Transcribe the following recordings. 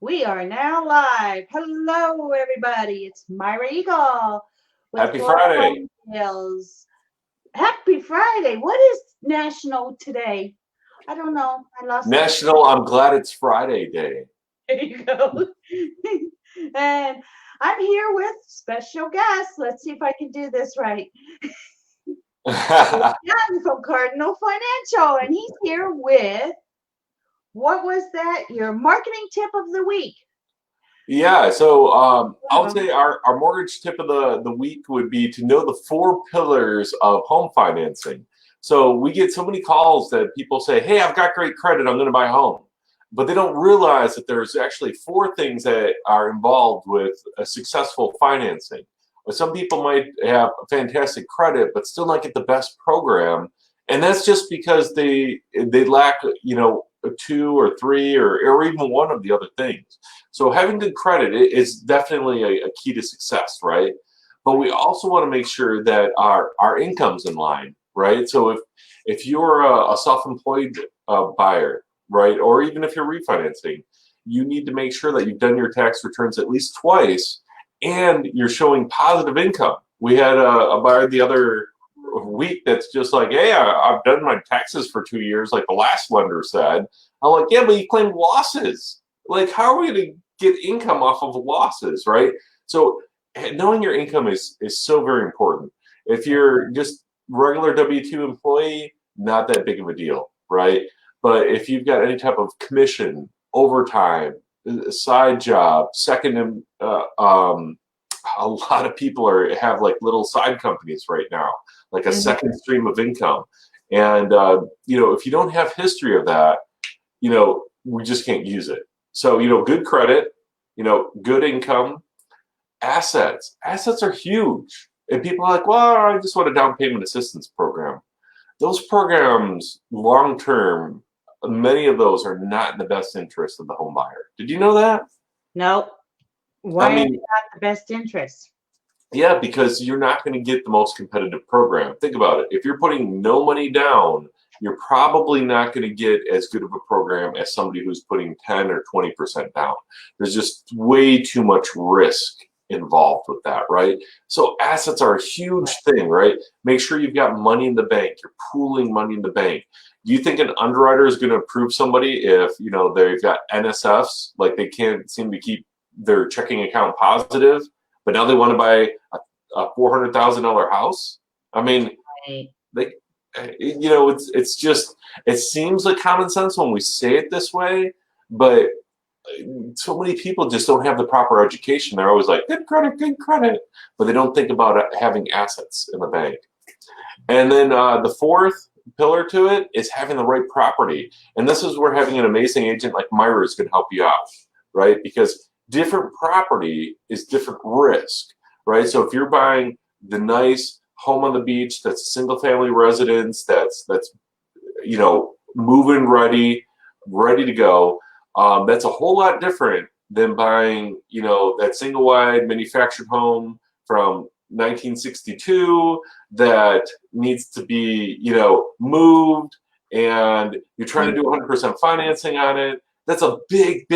We are now live. Hello, everybody. It's Myra Eagle with Happy Florida Friday. Home Tales. Happy Friday. What is national today? I don't know. I lost track. National I'm glad it's Friday Day. There you go. And I'm here with special guest. Let's see if I can do this right. Jan from Cardinal Financial, and he's here with what was that? Your marketing tip of the week. Yeah, so I would Um, say our mortgage tip of the week would be to know the four pillars of home financing. So we get so many calls that people say, hey, I've got great credit, I'm going to buy a home. But they don't realize that there's actually four things that are involved with a successful financing. Some people might have fantastic credit, but still not get the best program. And that's just because they lack, two or three or even one of the other things. So having good credit is definitely a key to success, right? But we also want to make sure that our income's in line, right? So if you're a self-employed buyer, right, or even if you're refinancing, you need to make sure that you've done your tax returns at least twice and you're showing positive income. We had a buyer the other week that's just like, hey, I've done my taxes for 2 years, like the last lender said. I'm like, yeah, but you claimed losses. Like, how are we going to get income off of losses, right? So knowing your income is so very important. If you're just regular W-2 employee, not that big of a deal, right? But if you've got any type of commission, overtime, side job, second, a lot of people have like little side companies right now, like a mhm. second stream of income. And if you don't have history of that, we just can't use it. So, good credit, good income, assets. Assets are huge. And people are like, well, I just want a down payment assistance program. Those programs, long term, many of those are not in the best interest of the home buyer. Did you know that? Nope. I Why are they mean, not the best interest? yeah, because you're not going to get the most competitive program. Think about it. If you're putting no money down, you're probably not going to get as good of a program as somebody who's putting 10 or 20% down. There's just way too much risk involved with that, right? So assets are a huge thing, right? Make sure you've got money in the bank. You're pooling money in the bank. Do you think an underwriter is going to approve somebody if, they've got NSFs, like they can't seem to keep their checking account positive, but now they want to buy a $400,000 house? I mean, Right. they, it's just, it seems like common sense when we say it this way, but so many people just don't have the proper education. They're always like, good credit, but they don't think about having assets in the bank. And then the fourth pillar to it is having the right property. And this is where having an amazing agent like Myra is going to help you out, right? Because different property is different risk, right? So if you're buying the nice home on the beach that's a single family residence, that's move-in ready to go, that's a whole lot different than buying that single wide manufactured home from 1962 that needs to be moved, and you're trying to do 100% financing on it. That's a big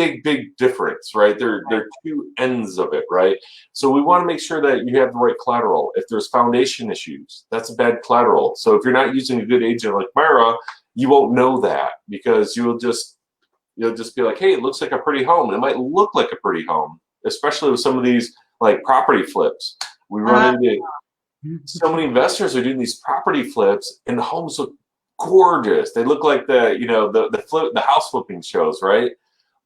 difference, right? They're two ends of it, right? So we want to make sure that you have the right collateral. If there's foundation issues, that's a bad collateral. So if you're not using a good agent like Myra, you won't know that, because you'll just be like, hey, it looks like a pretty home. And it might look like a pretty home, especially with some of these like property flips. We run Uh, into so many investors are doing these property flips, and the homes look gorgeous. They look like the house flipping shows, right?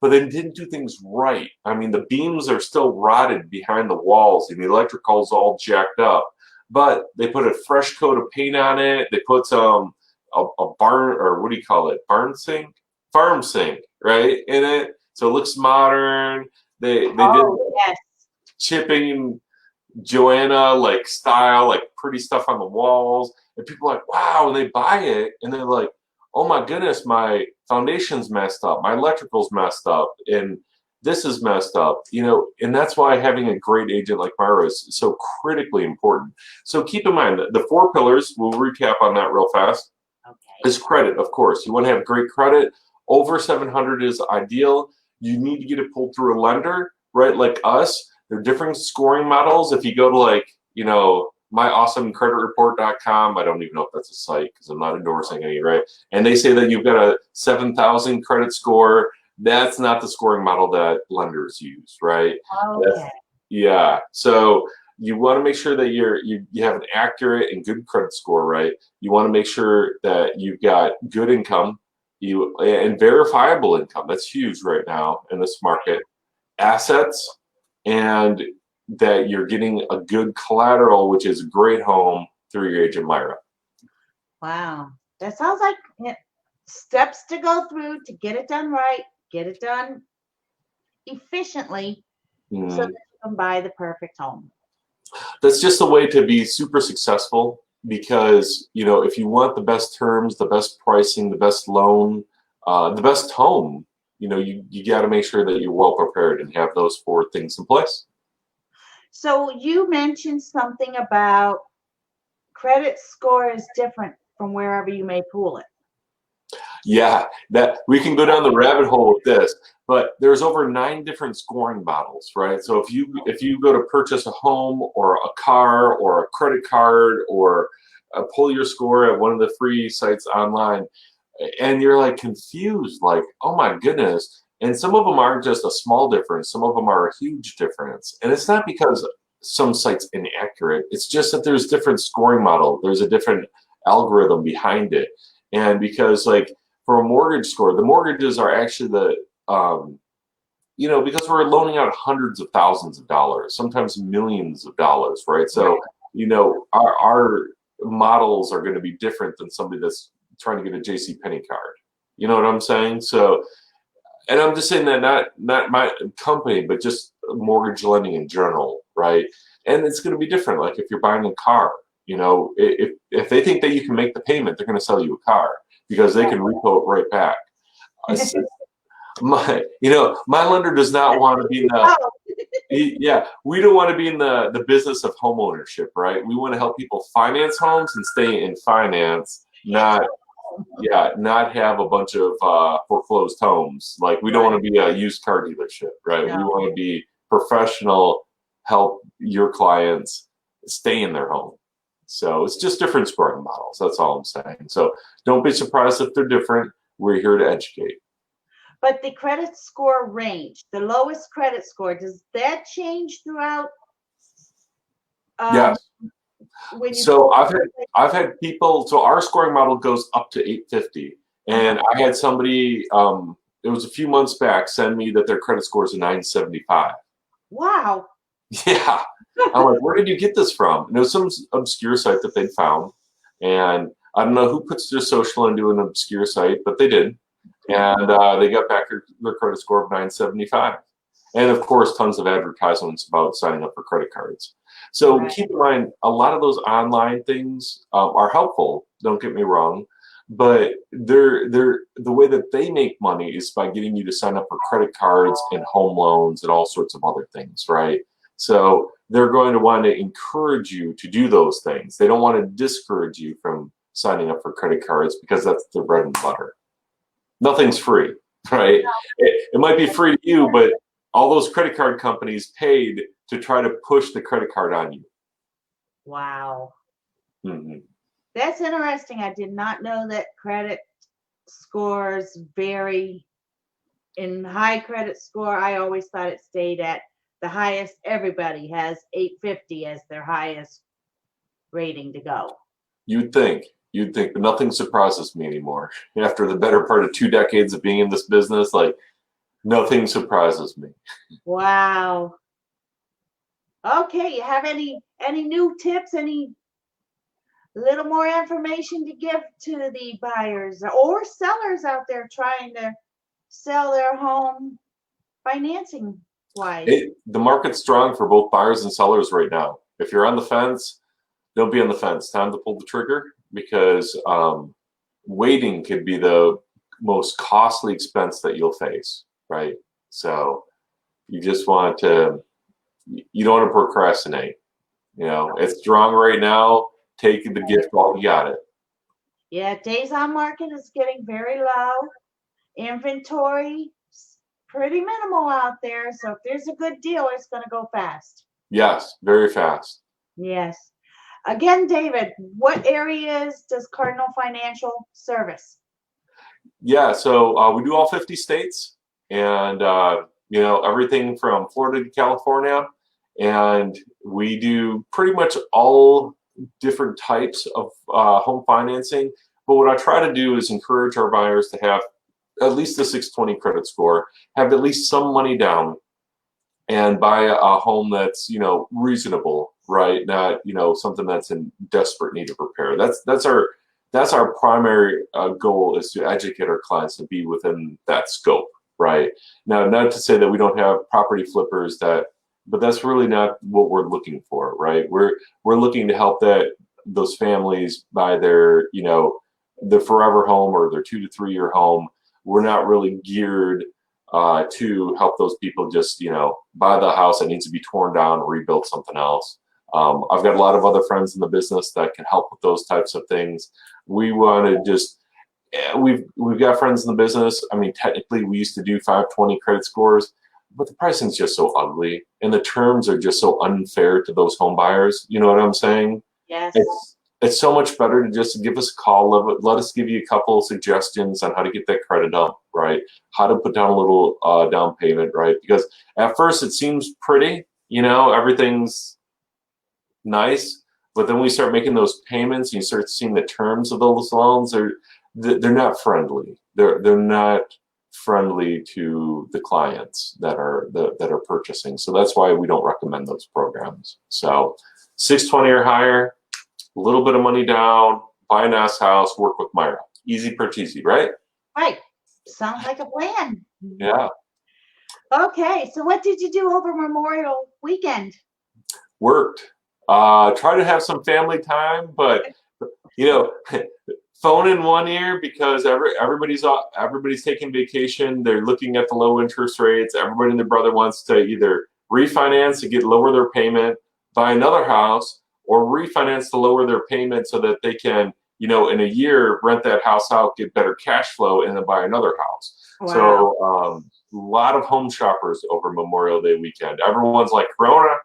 But they didn't do things right. I mean, the beams are still rotted behind the walls, and the electrical's all jacked up. But they put a fresh coat of paint on it. They put some a barn, or what do you call it? Barn sink, farm sink, right, in it, so it looks modern. They did oh, yes. chipping Joanna like style, like pretty stuff on the walls, and people are like, wow, and they buy it, and they're like, oh my goodness, my foundation's messed up, my electrical's messed up, and this is messed up, and that's why having a great agent like Myra is so critically important. So keep in mind that the four pillars, we'll recap on that real fast, Okay. is credit, of course. You want to have great credit. Over 700 is ideal. you need to get it pulled through a lender, right? Like us, there are different scoring models. If you go to like, myawesomecreditreport.com, I don't even know if that's a site because I'm not endorsing any, right? And they say that you've got a 7,000 credit score. That's not the scoring model that lenders use, right? Okay. Yeah. So you want to make sure that you have an accurate and good credit score, right? You want to make sure that you've got good income, and verifiable income. That's huge right now in this market. Assets, and that you're getting a good collateral, which is a great home through your agent Myra. Wow. That sounds like steps to go through to get it done right, get it done efficiently so that you can buy the perfect home. That's just a way to be super successful because if you want the best terms, the best pricing, the best loan, the best home, you got to make sure that you're well prepared and have those four things in place. So you mentioned something about credit score is different from wherever you may pool it. Yeah, that we can go down the rabbit hole with this, but there's over 9 different scoring models, right? So if you go to purchase a home or a car or a credit card or pull your score at one of the free sites online, and you're like confused, like, oh my goodness. And some of them are just a small difference, some of them are a huge difference. And it's not because some sites inaccurate, it's just that there's different scoring model, there's a different algorithm behind it. And because like for a mortgage score, the mortgages are actually because we're loaning out hundreds of thousands of dollars, sometimes millions of dollars, right? So, our models are going to be different than somebody that's trying to get a JC Penney card. You know what I'm saying? So, and I'm just saying that not my company, but just mortgage lending in general, right? And it's going to be different. Like if you're buying a car, if they think that you can make the payment, they're going to sell you a car because they can repo it right back. My lender does not want to be in we don't want to be in the business of home ownership, right? We want to help people finance homes and stay in finance, not have a bunch of foreclosed homes. Like we don't want to be a used car dealership, right? No. We want to be professional, help your clients stay in their home. So it's just different scoring models. That's all I'm saying. So don't be surprised if they're different. We're here to educate. But the credit score range, the lowest credit score, does that change throughout? Yes. So I've had people. So our scoring model goes up to 850, and I had somebody. It was a few months back. Send me that their credit score is a 975. Wow. Yeah. I'm like, where did you get this from? And it was some obscure site that they'd found, and I don't know who puts their social into an obscure site, but they did, and they got back their credit score of 975, and of course, tons of advertisements about signing up for credit cards. So keep in mind, a lot of those online things are helpful. Don't get me wrong, but they're the way that they make money is by getting you to sign up for credit cards and home loans and all sorts of other things, right? So they're going to want to encourage you to do those things. They don't want to discourage you from signing up for credit cards because that's their bread and butter. Nothing's free, right? It might be free to you, but all those credit card companies paid to try to push the credit card on you. Wow. Mm-hmm. That's interesting. I did not know that credit scores vary. In high credit score, I always thought it stayed at the highest. Everybody has 850 as their highest rating to go. You'd think, but nothing surprises me anymore. After the better part of 2 decades of being in this business, like nothing surprises me. Wow. Okay, you have any new tips, any little more information to give to the buyers or sellers out there trying to sell their home financing wise? The market's strong for both buyers and sellers right now. If you're on the fence, don't be on the fence. Time to pull the trigger because waiting could be the most costly expense that you'll face, right? So you just want to, you don't want to procrastinate. It's strong right now. Take the gift while you got it. Yeah, days on market is getting very low. Inventory pretty minimal out there. So if there's a good deal, it's going to go fast. Yes, very fast. Yes. Again, David, what areas does Cardinal Financial service? Yeah, so we do all 50 states, and everything from Florida to California, and we do pretty much all different types of home financing. But what I try to do is encourage our buyers to have at least a 620 credit score, have at least some money down, and buy a home that's reasonable, right? Not something that's in desperate need of repair. That's our primary goal, is to educate our clients to be within that scope, right? Now, not to say that we don't have property flippers but that's really not what we're looking for, right? We're looking to help those families buy their forever home or their 2 to 3 year home. We're not really geared to help those people just buy the house that needs to be torn down, rebuild something else. I've got a lot of other friends in the business that can help with those types of things. We want to just we've got friends in the business. I mean, technically, we used to do 520 credit scores, but the pricing's just so ugly, and the terms are just so unfair to those home buyers. You know what I'm saying? Yes. It's so much better to just give us a call. Let us give you a couple of suggestions on how to get that credit up, right? How to put down a little down payment, right? Because at first it seems pretty, everything's nice, but then we start making those payments, and you start seeing the terms of those loans. They're not friendly. They're not friendly to the clients that are purchasing. So that's why we don't recommend those programs. So 620 or higher. A little bit of money down, buy a nice house, work with Myra. Easy peasy, right? Right. Sounds like a plan. Yeah. Okay, so what did you do over Memorial weekend? Worked. Try to have some family time, but phone in one ear, because everybody's taking vacation. They're looking at the low interest rates. Everybody and their brother wants to either refinance to lower their payment, buy another house, or refinance to lower their payment so that they can, in a year, rent that house out, get better cash flow, and then buy another house. Wow. So a lot of home shoppers over Memorial Day weekend. Everyone's like, Corona,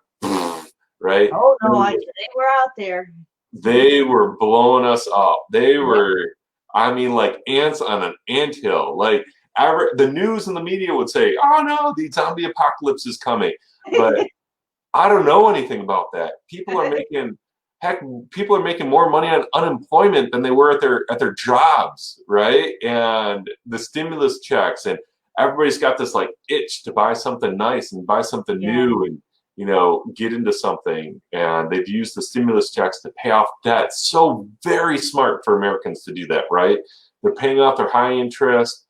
right? Oh, no, they were out there. They were blowing us up. They were, like ants on an anthill. Like the news and the media would say, oh no, the zombie apocalypse is coming. But I don't know anything about that. People are making more money on unemployment than they were at their jobs, right? And the stimulus checks, and everybody's got this like itch to buy something nice and buy something new, and get into something. And they've used the stimulus checks to pay off debt. So very smart for Americans to do that, right? They're paying off their high interest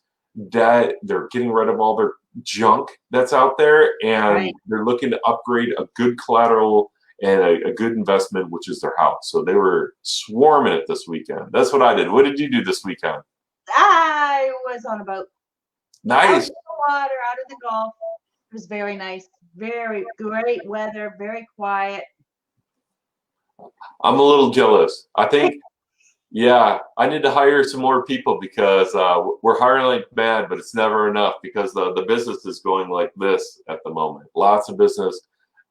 debt. They're getting rid of all their junk that's out there, and they're looking to upgrade a good collateral and a good investment, which is their house. So they were swarming it this weekend. That's what I did. What did you do this weekend? I was on a boat. Nice. Out in the water, out in the Gulf. It was very nice. Very great weather, very quiet. I'm a little jealous. I think, yeah, I need to hire some more people, because we're hiring like mad, but it's never enough, because the business is going like this at the moment. Lots of business.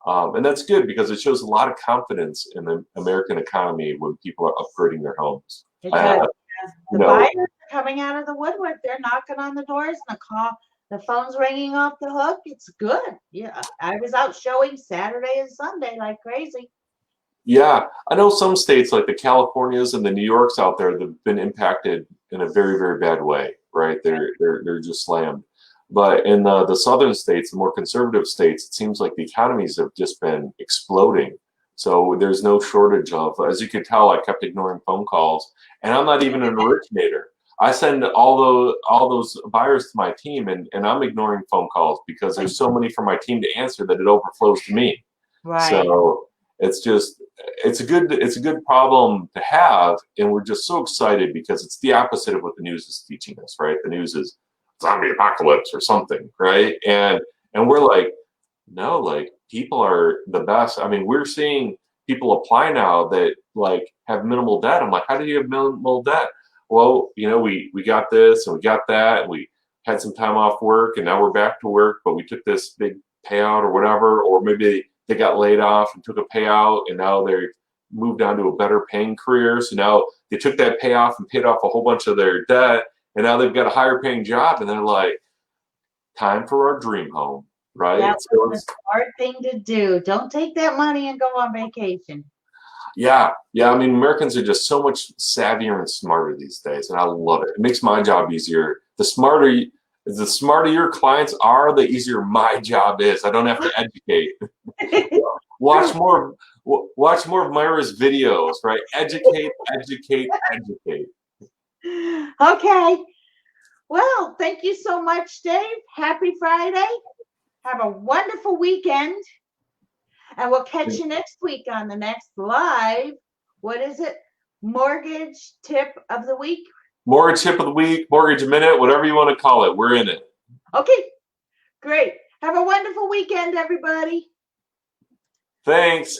And that's good, because it shows a lot of confidence in the American economy when people are upgrading their homes. It does. The buyers are coming out of the woodwork. They're knocking on the doors, and the phone's ringing off the hook. It's good. Yeah, I was out showing Saturday and Sunday like crazy. Yeah, I know some states like the Californias and the New Yorks out there that have been impacted in a very, very bad way, right? They're just slammed. But in the southern states, the more conservative states, it seems like the economies have just been exploding. So there's no shortage of, as you could tell, I kept ignoring phone calls, and I'm not even an originator. I send all those buyers to my team, and I'm ignoring phone calls because there's so many for my team to answer that it overflows to me. Right. So it's a good problem to have, and we're just so excited because it's the opposite of what the news is teaching us, right? The news is zombie apocalypse or something, right? And we're like, no, like people are the best. I mean, we're seeing people apply now that like have minimal debt. I'm like, how do you have minimal debt? Well, we got this and we got that, and we had some time off work and now we're back to work, but we took this big payout or whatever, or maybe they got laid off and took a payout and now they're moved on to a better paying career. So now they took that payoff and paid off a whole bunch of their debt, and now they've got a higher paying job, and they're like, time for our dream home, right? That was a smart thing to do. Don't take that money and go on vacation. Yeah. I mean, Americans are just so much savvier and smarter these days, and I love it. It makes my job easier. The smarter your clients are, the easier my job is. I don't have to educate. Watch more of Myra's videos, right? Educate. Okay. Well, thank you so much, Dave. Happy Friday. Have a wonderful weekend. And we'll catch you next week on the next live. What is it? Mortgage tip of the week? Mortgage tip of the week, mortgage minute, whatever you want to call it. We're in it. Okay. Great. Have a wonderful weekend, everybody. Thanks.